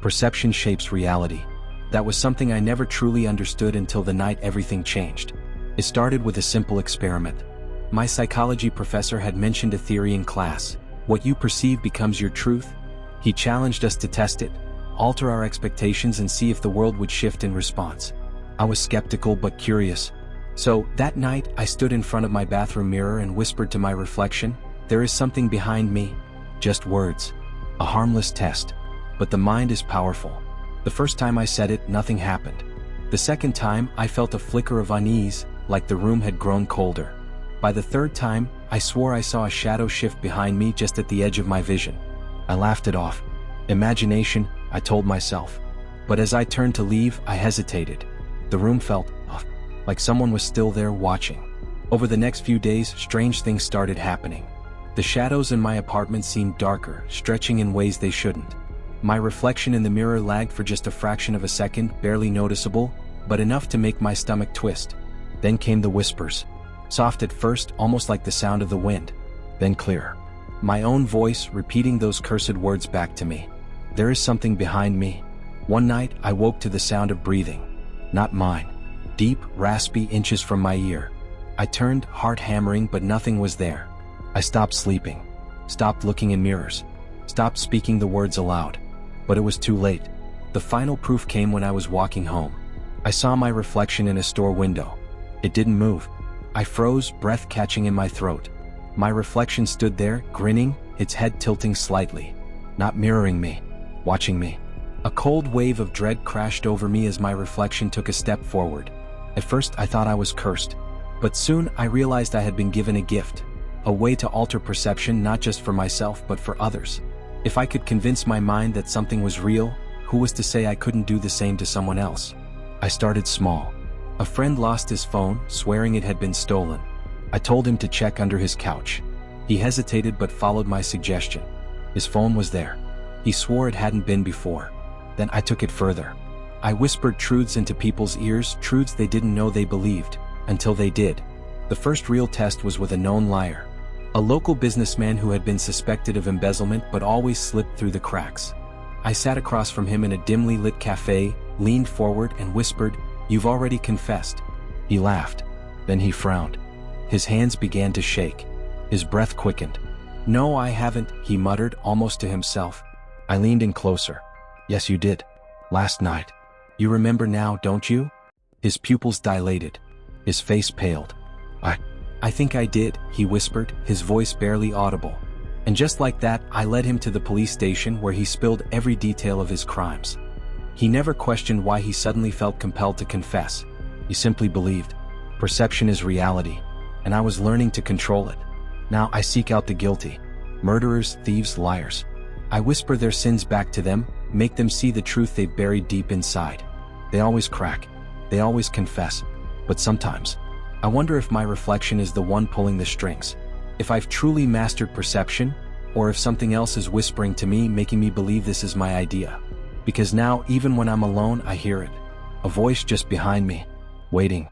Perception shapes reality. That was something I never truly understood until the night everything changed. It started with a simple experiment. My psychology professor had mentioned a theory in class: what you perceive becomes your truth. He challenged us to test it, alter our expectations, and see if the world would shift in response. I was skeptical but curious. So, that night, I stood in front of my bathroom mirror and whispered to my reflection, "There is something behind me." Just words. A harmless test. But the mind is powerful. The first time I said it, nothing happened. The second time, I felt a flicker of unease, like the room had grown colder. By the third time, I swore I saw a shadow shift behind me just at the edge of my vision. I laughed it off. Imagination, I told myself. But as I turned to leave, I hesitated. The room felt off, like someone was still there watching. Over the next few days, strange things started happening. The shadows in my apartment seemed darker, stretching in ways they shouldn't. My reflection in the mirror lagged for just a fraction of a second, barely noticeable, but enough to make my stomach twist. Then came the whispers. Soft at first, almost like the sound of the wind. Then clear. My own voice repeating those cursed words back to me. There is something behind me. One night, I woke to the sound of breathing. Not mine. Deep, raspy, inches from my ear. I turned, heart hammering, but nothing was there. I stopped sleeping. Stopped looking in mirrors. Stopped speaking the words aloud. But it was too late. The final proof came when I was walking home. I saw my reflection in a store window. It didn't move. I froze, breath catching in my throat. My reflection stood there, grinning, its head tilting slightly. Not mirroring me. Watching me. A cold wave of dread crashed over me as my reflection took a step forward. At first, I thought I was cursed. But soon, I realized I had been given a gift. A way to alter perception not just for myself but for others. If I could convince my mind that something was real, who was to say I couldn't do the same to someone else? I started small. A friend lost his phone, swearing it had been stolen. I told him to check under his couch. He hesitated but followed my suggestion. His phone was there. He swore it hadn't been before. Then I took it further. I whispered truths into people's ears, truths they didn't know they believed, until they did. The first real test was with a known liar. A local businessman who had been suspected of embezzlement but always slipped through the cracks. I sat across from him in a dimly lit cafe, leaned forward and whispered, "You've already confessed." He laughed. Then he frowned. His hands began to shake. His breath quickened. "No, I haven't," he muttered, almost to himself. I leaned in closer. "Yes, you did. Last night. You remember now, don't you?" His pupils dilated. His face paled. I think I did," he whispered, his voice barely audible. And just like that, I led him to the police station where he spilled every detail of his crimes. He never questioned why he suddenly felt compelled to confess. He simply believed. Perception is reality, and I was learning to control it. Now I seek out the guilty. Murderers, thieves, liars. I whisper their sins back to them, make them see the truth they've buried deep inside. They always crack. They always confess. But sometimes, I wonder if my reflection is the one pulling the strings. If I've truly mastered perception, or if something else is whispering to me, making me believe this is my idea. Because now, even when I'm alone, I hear it. A voice just behind me, waiting.